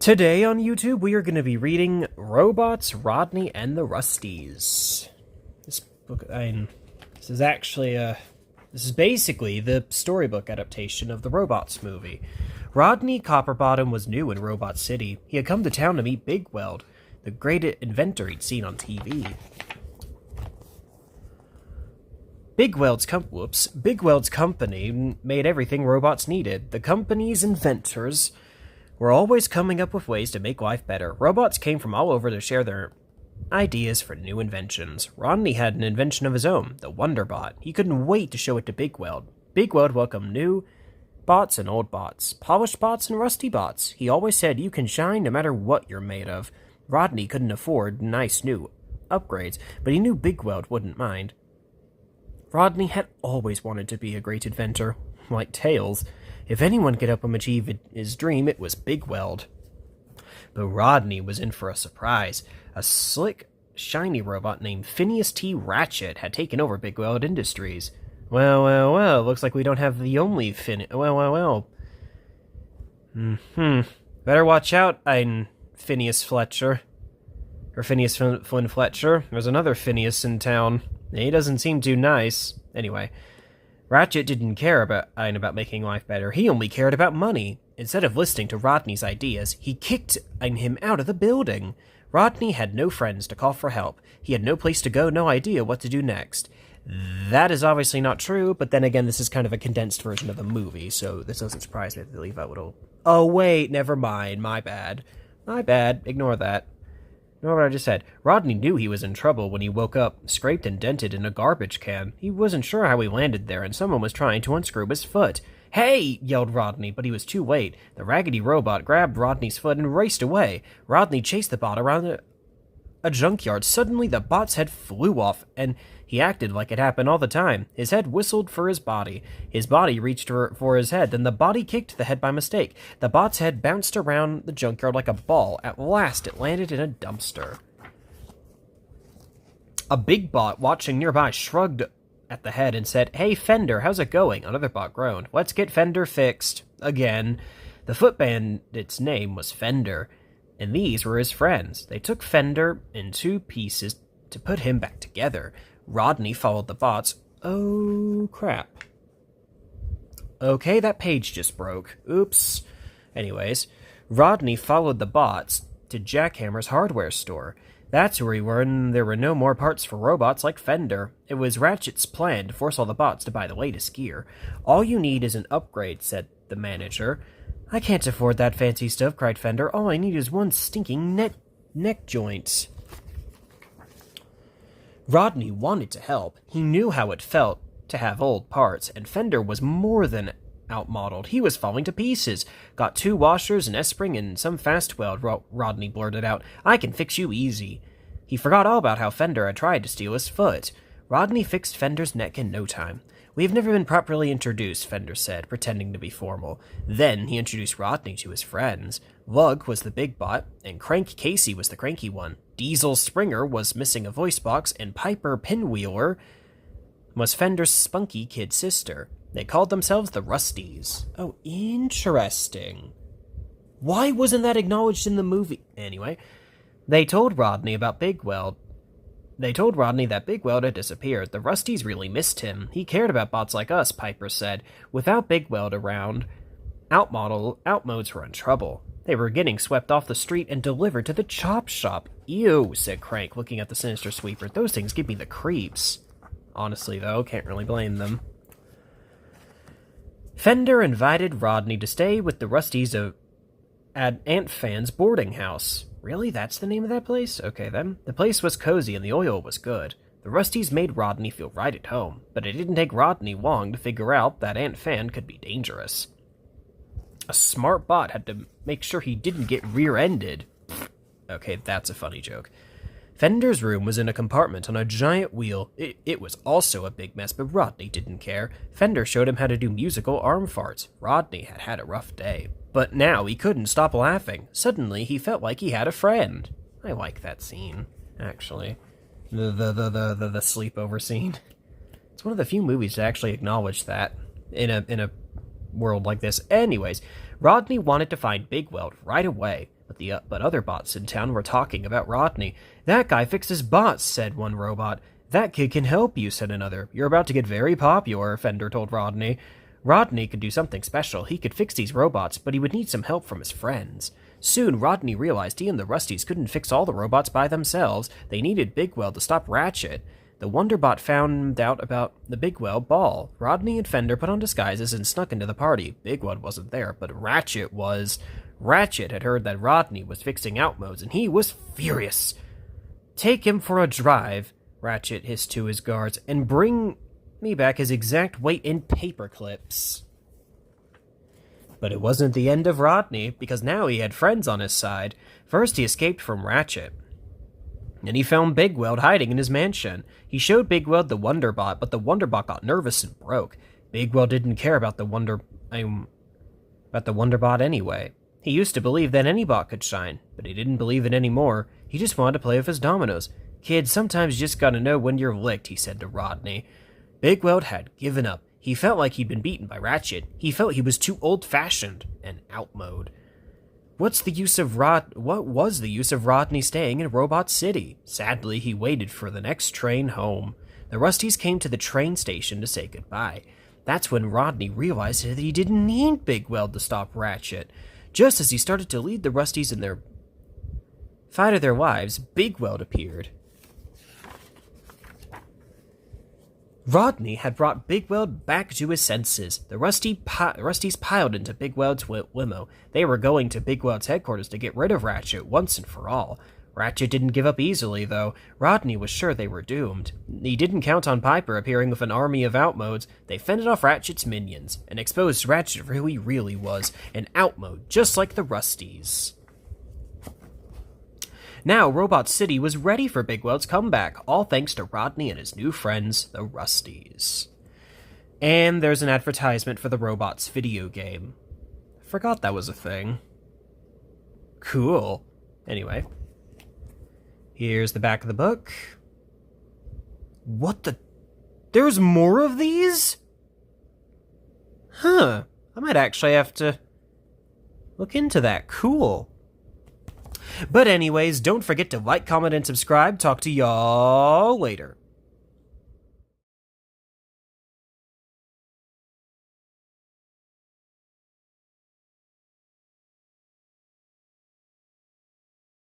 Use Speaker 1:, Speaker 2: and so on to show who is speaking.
Speaker 1: Today on YouTube, we are going to be reading Robots, Rodney, and the Rusties. This book, this is actually this is basically the storybook adaptation of the Robots movie. Rodney Copperbottom was new in Robot City. He had come to town to meet Big Weld, the great inventor he'd seen on TV. Big Weld's company made everything robots needed. The company's inventors were always coming up with ways to make life better. Robots came from all over to share their ideas for new inventions. Rodney had an invention of his own, the Wonderbot. He couldn't wait to show it to Big Weld. Big Weld welcomed new bots and old bots, polished bots and rusty bots. He always said you can shine no matter what you're made of. Rodney couldn't afford nice new upgrades, but he knew Big Weld wouldn't mind. Rodney had always wanted to be a great inventor, like Tails. If anyone could help him achieve his dream, it was Big Weld. But Rodney was in for a surprise. A slick, shiny robot named Phineas T. Ratchet had taken over Big Weld Industries. Well, looks like we don't have the only Well. Better watch out, Phineas Fletcher. Or Phineas Flynn Fletcher. There's another Phineas in town. He doesn't seem too nice. Anyway, Ratchet didn't care about making life better. He only cared about money. Instead of listening to Rodney's ideas, he kicked him out of the building. Rodney had no friends to call for help. He had no place to go, no idea what to do next. That is obviously not true, but then again, this is kind of a condensed version of the movie, so this doesn't surprise me that they leave out little... Oh, wait, never mind. My bad. Ignore that. Ignore what I just said. Rodney knew he was in trouble when he woke up, scraped and dented in a garbage can. He wasn't sure how he landed there, and someone was trying to unscrew his foot. "Hey!" yelled Rodney, but he was too late. The raggedy robot grabbed Rodney's foot and raced away. Rodney chased the bot around a junkyard. Suddenly, the bot's head flew off, and he acted like it happened all the time. His head whistled for his body. His body reached for his head, then the body kicked the head by mistake. The bot's head bounced around the junkyard like a ball. At last, it landed in a dumpster. A big bot watching nearby shrugged at the head and said, "Hey, Fender, how's it going?" Another bot groaned. "Let's get Fender fixed." Again. The foot bandit's name was Fender, and these were his friends. They took Fender in two pieces to put him back together. Rodney followed the bots. Oh, crap. Okay, that page just broke. Oops. Anyways, Rodney followed the bots to Jackhammer's hardware store. That's where he were, and there were no more parts for robots like Fender. It was Ratchet's plan to force all the bots to buy the latest gear. "All you need is an upgrade," said the manager. "I can't afford that fancy stuff," cried Fender. "All I need is one stinking neck joint." Rodney wanted to help. He knew how it felt to have old parts, and Fender was more than outmodeled. He was falling to pieces. "Got 2 washers, an S-spring, and some fast weld," Rodney blurted out. "I can fix you easy." He forgot all about how Fender had tried to steal his foot. Rodney fixed Fender's neck in no time. "We've never been properly introduced," Fender said, pretending to be formal. Then he introduced Rodney to his friends. Lug was the big bot, and Crank Casey was the cranky one. Diesel Springer was missing a voice box, and Piper Pinwheeler was Fender's spunky kid sister. They called themselves the Rusties. Oh, interesting. Why wasn't that acknowledged in the movie? Anyway, they told Rodney that Big Weld had disappeared. The Rusties really missed him. He cared about bots like us, Piper said. Without Big Weld around, outmodes were in trouble. They were getting swept off the street and delivered to the chop shop. "Ew," said Crank, looking at the sinister sweeper. "Those things give me the creeps." Honestly, though, can't really blame them. Fender invited Rodney to stay with the Rusties at Aunt Fan's boarding house. Really? That's the name of that place? Okay, then. The place was cozy and the oil was good. The Rusties made Rodney feel right at home, but it didn't take Rodney long to figure out that Aunt Fan could be dangerous. A smart bot had to make sure he didn't get rear-ended. Okay, that's a funny joke. Fender's room was in a compartment on a giant wheel. It was also a big mess, but Rodney didn't care. Fender showed him how to do musical arm farts. Rodney had had a rough day, but now he couldn't stop laughing. Suddenly, he felt like he had a friend. I like that scene, actually. The sleepover scene. It's one of the few movies to actually acknowledge that in a world like this. Anyways, Rodney wanted to find Big Weld right away. But other bots in town were talking about Rodney. "That guy fixes bots," said one robot. "That kid can help you," said another. "You're about to get very popular," Fender told Rodney. Rodney could do something special. He could fix these robots, but he would need some help from his friends. Soon, Rodney realized he and the Rusties couldn't fix all the robots by themselves. They needed Big Weld to stop Ratchet. The Wonderbot found out about the Big Weld ball. Rodney and Fender put on disguises and snuck into the party. Big Weld wasn't there, but Ratchet was. Ratchet had heard that Rodney was fixing outmodes, and he was furious. "Take him for a drive," Ratchet hissed to his guards, "and bring me back his exact weight in paper clips." But it wasn't the end of Rodney, because now he had friends on his side. First, he escaped from Ratchet. Then he found Big Weld hiding in his mansion. He showed Big Weld the Wonderbot, but the Wonderbot got nervous and broke. Big Weld didn't care about the Wonderbot anyway. He used to believe that any bot could shine, but he didn't believe it anymore. He just wanted to play with his dominoes. "Kid, sometimes you just gotta know when you're licked," he said to Rodney. Big Weld had given up. He felt like he'd been beaten by Ratchet. He felt he was too old-fashioned and outmode. What was the use of Rodney staying in Robot City? Sadly, he waited for the next train home. The Rusties came to the train station to say goodbye. That's when Rodney realized that he didn't need Big Weld to stop Ratchet. Just as he started to lead the Rusties in their fight of their lives, Big Weld appeared. Rodney had brought Big Weld back to his senses. The Rusties piled into Big Weld's limo. They were going to Big Weld's headquarters to get rid of Ratchet once and for all. Ratchet didn't give up easily, though. Rodney was sure they were doomed. He didn't count on Piper appearing with an army of outmodes. They fended off Ratchet's minions and exposed Ratchet for who he really was, an outmode, just like the Rusties. Now, Robot City was ready for Big Weld's comeback, all thanks to Rodney and his new friends, the Rusties. And there's an advertisement for the Robots video game. I forgot that was a thing. Cool. Anyway. Here's the back of the book. What the... There's more of these? Huh. I might actually have to look into that. Cool. But anyways, don't forget to like, comment, and subscribe. Talk to y'all later.